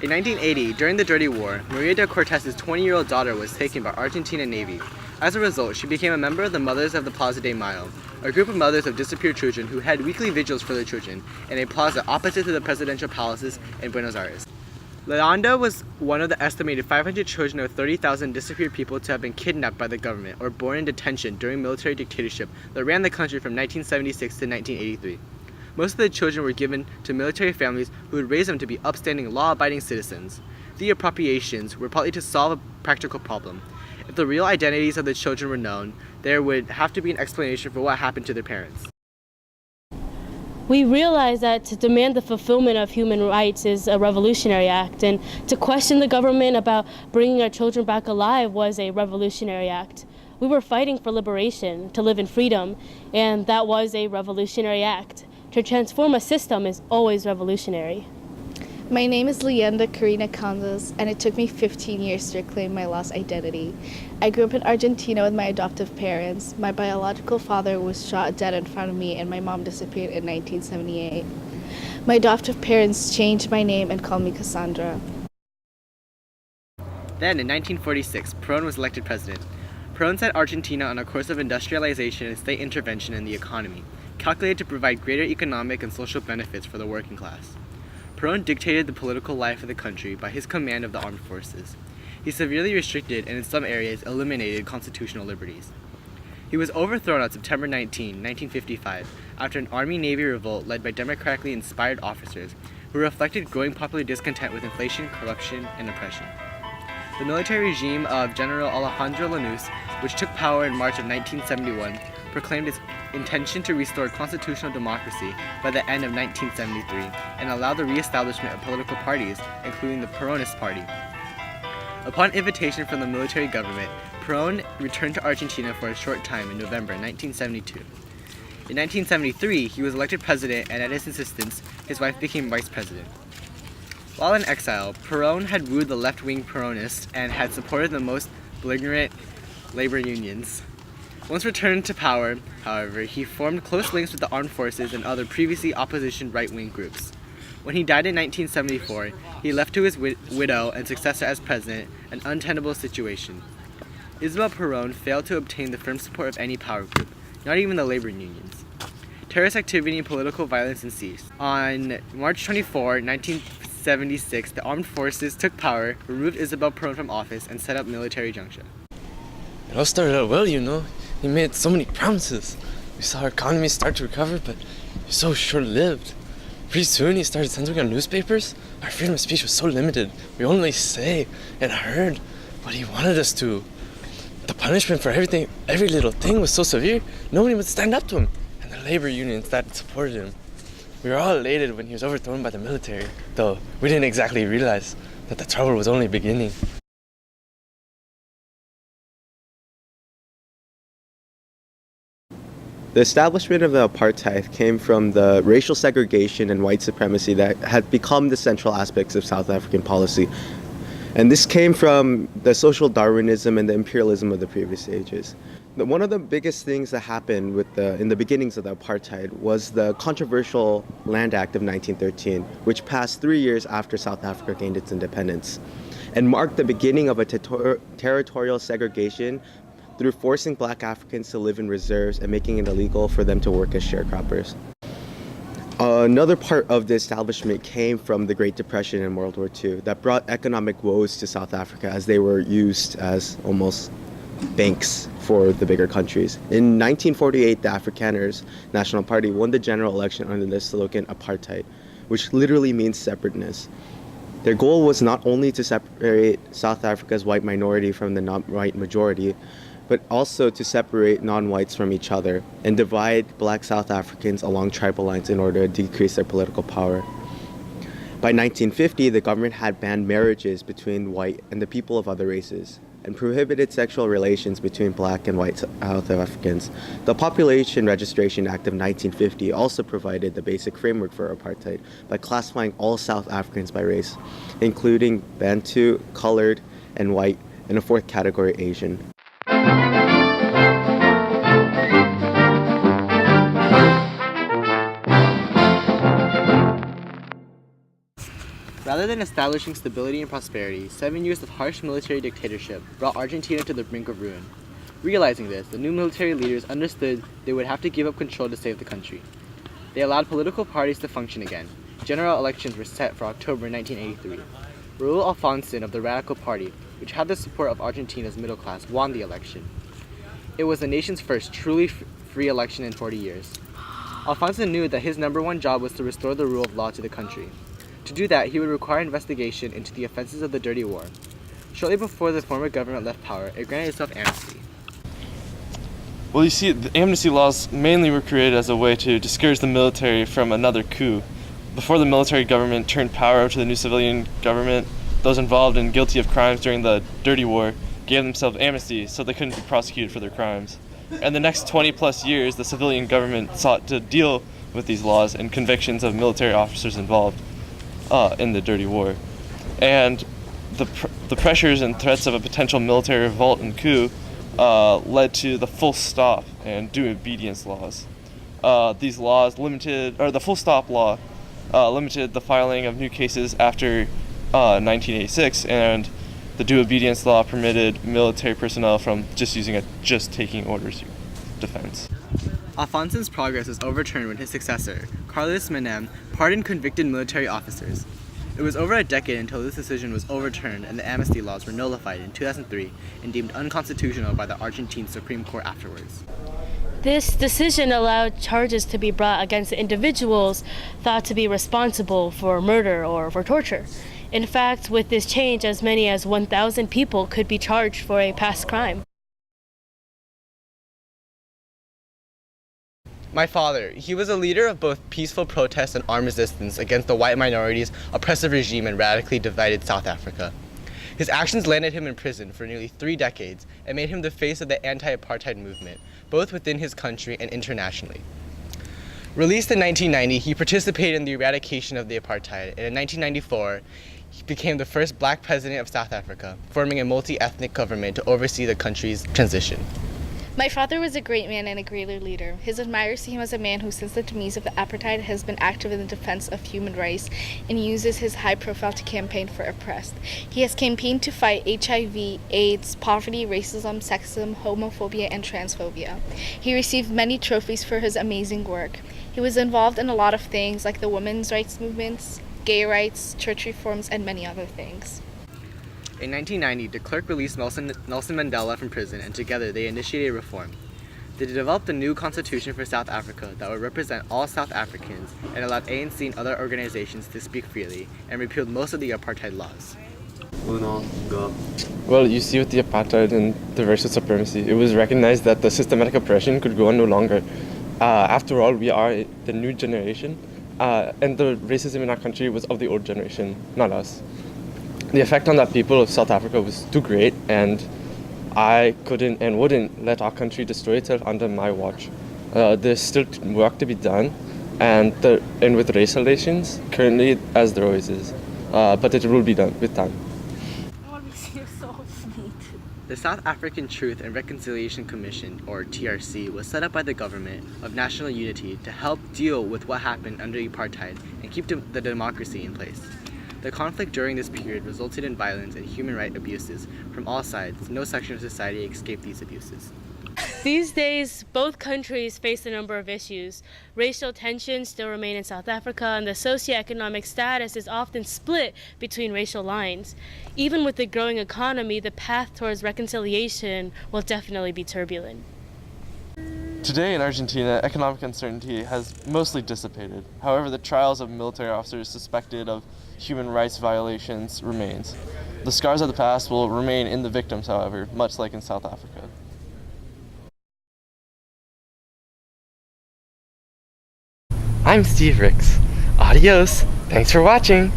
In 1980, during the Dirty War, Maria de Cortes's 20-year-old daughter was taken by Argentina Navy. As a result, she became a member of the Mothers of the Plaza de Mayo, a group of mothers of disappeared children who had weekly vigils for their children in a plaza opposite to the presidential palaces in Buenos Aires. Leonda was one of the estimated 500 children of 30,000 disappeared people to have been kidnapped by the government or born in detention during military dictatorship that ran the country from 1976 to 1983. Most of the children were given to military families who would raise them to be upstanding, law-abiding citizens. The appropriations were partly to solve a practical problem. If the real identities of the children were known, there would have to be an explanation for what happened to their parents. We realize that to demand the fulfillment of human rights is a revolutionary act, and to question the government about bringing our children back alive was a revolutionary act. We were fighting for liberation, to live in freedom, and that was a revolutionary act. To transform a system is always revolutionary. My name is Leyenda Karina Kanzas, and it took me 15 years to reclaim my lost identity. I grew up in Argentina with my adoptive parents. My biological father was shot dead in front of me, and my mom disappeared in 1978. My adoptive parents changed my name and called me Cassandra. Then, in 1946, Perón was elected president. Perón set Argentina on a course of industrialization and state intervention in the economy, calculated to provide greater economic and social benefits for the working class. Perón dictated the political life of the country by his command of the armed forces. He severely restricted and in some areas eliminated constitutional liberties. He was overthrown on September 19, 1955, after an Army-Navy revolt led by democratically inspired officers who reflected growing popular discontent with inflation, corruption, and oppression. The military regime of General Alejandro Lanús, which took power in March of 1971, proclaimed its intention to restore constitutional democracy by the end of 1973 and allow the re-establishment of political parties, including the Peronist Party. Upon invitation from the military government, Perón returned to Argentina for a short time in November 1972. In 1973, he was elected president, and at his insistence, his wife became vice president. While in exile, Perón had wooed the left-wing Peronists and had supported the most belligerent labor unions. Once returned to power, however, he formed close links with the armed forces and other previously opposition right-wing groups. When he died in 1974, he left to his widow and successor as president an untenable situation. Isabel Perón failed to obtain the firm support of any power group, not even the labor unions. Terrorist activity and political violence ensued. On March 24, 1976, the armed forces took power, removed Isabel Perón from office, and set up military junta. It all started out well, you know. He made so many promises. We saw our economy start to recover, but it was so short-lived. Pretty soon he started censoring our newspapers. Our freedom of speech was so limited. We only say and heard what he wanted us to. The punishment for everything, every little thing was so severe, nobody would stand up to him. And the labor unions that supported him. We were all elated when he was overthrown by the military, though we didn't exactly realize that the trouble was only beginning. The establishment of the apartheid came from the racial segregation and white supremacy that had become the central aspects of South African policy. And this came from the social Darwinism and the imperialism of the previous ages. One of the biggest things that happened in the beginnings of the apartheid was the controversial Land Act of 1913, which passed 3 years after South Africa gained its independence, and marked the beginning of a territorial segregation through forcing black Africans to live in reserves and making it illegal for them to work as sharecroppers. Another part of the establishment came from the Great Depression and World War II that brought economic woes to South Africa as they were used as almost banks for the bigger countries. In 1948, the Afrikaners National Party won the general election under the slogan apartheid, which literally means separateness. Their goal was not only to separate South Africa's white minority from the non-white majority, but also to separate non-whites from each other and divide black South Africans along tribal lines in order to decrease their political power. By 1950, the government had banned marriages between white and the people of other races and prohibited sexual relations between black and white South Africans. The Population Registration Act of 1950 also provided the basic framework for apartheid by classifying all South Africans by race, including Bantu, colored, and white, and a fourth category, Asian. Rather Rather than establishing stability and prosperity, 7 years of harsh military dictatorship brought Argentina to the brink of ruin. Realizing this, the new military leaders understood they would have to give up control to save the country. They allowed political parties to function again. General elections were set for October 1983. Raúl Alfonsín of the Radical Party, which had the support of Argentina's middle class, won the election. It was the nation's first truly free election in 40 years. Alfonsín knew that his number one job was to restore the rule of law to the country. To do that, he would require investigation into the offenses of the Dirty War. Shortly before the former government left power, it granted itself amnesty. Well, you see, the amnesty laws mainly were created as a way to discourage the military from another coup. Before the military government turned power over to the new civilian government, those involved and guilty of crimes during the Dirty War gave themselves amnesty so they couldn't be prosecuted for their crimes. And the next 20 plus years, the civilian government sought to deal with these laws and convictions of military officers involved in the Dirty War. And the pressures and threats of a potential military revolt and coup led to the full stop and due obedience laws. These laws the full stop law limited the filing of new cases after 1986, and the due obedience law permitted military personnel from just using a just taking orders defense. Alfonsín's progress was overturned when his successor, Carlos Menem, pardoned convicted military officers. It was over a decade until this decision was overturned and the amnesty laws were nullified in 2003 and deemed unconstitutional by the Argentine Supreme Court afterwards. This decision allowed charges to be brought against individuals thought to be responsible for murder or for torture. In fact, with this change, as many as 1,000 people could be charged for a past crime. My father, he was a leader of both peaceful protests and armed resistance against the white minorities' oppressive regime in radically divided South Africa. His actions landed him in prison for nearly 3 decades and made him the face of the anti-apartheid movement, both within his country and internationally. Released in 1990, he participated in the eradication of the apartheid, and in 1994, he became the first black president of South Africa, forming a multi-ethnic government to oversee the country's transition. My father was a great man and a great leader. His admirers see him as a man who, since the demise of the apartheid, has been active in the defense of human rights and uses his high profile to campaign for oppressed. He has campaigned to fight HIV, AIDS, poverty, racism, sexism, homophobia, and transphobia. He received many trophies for his amazing work. He was involved in a lot of things like the women's rights movements, gay rights, church reforms, and many other things. In 1990, de Klerk released Nelson Mandela from prison, and together they initiated reform. They developed a new constitution for South Africa that would represent all South Africans and allowed ANC and other organizations to speak freely, and repealed most of the apartheid laws. Well, you see with the apartheid and the racial supremacy, it was recognized that the systematic oppression could go on no longer. After all, we are the new generation, and the racism in our country was of the old generation, not us. The effect on the people of South Africa was too great, and I couldn't and wouldn't let our country destroy itself under my watch. There's still work to be done, and with race relations, currently, as there always is, but it will be done with time. The South African Truth and Reconciliation Commission, or TRC, was set up by the Government of National Unity to help deal with what happened under apartheid and keep the democracy in place. The conflict during this period resulted in violence and human rights abuses from all sides. No section of society escaped these abuses. These days, both countries face a number of issues. Racial tensions still remain in South Africa, and the socioeconomic status is often split between racial lines. Even with the growing economy, the path towards reconciliation will definitely be turbulent. Today in Argentina, economic uncertainty has mostly dissipated. However, the trials of military officers suspected of human rights violations remains. The scars of the past will remain in the victims, however, much like in South Africa. I'm Steve Ricks. Adios. Thanks for watching.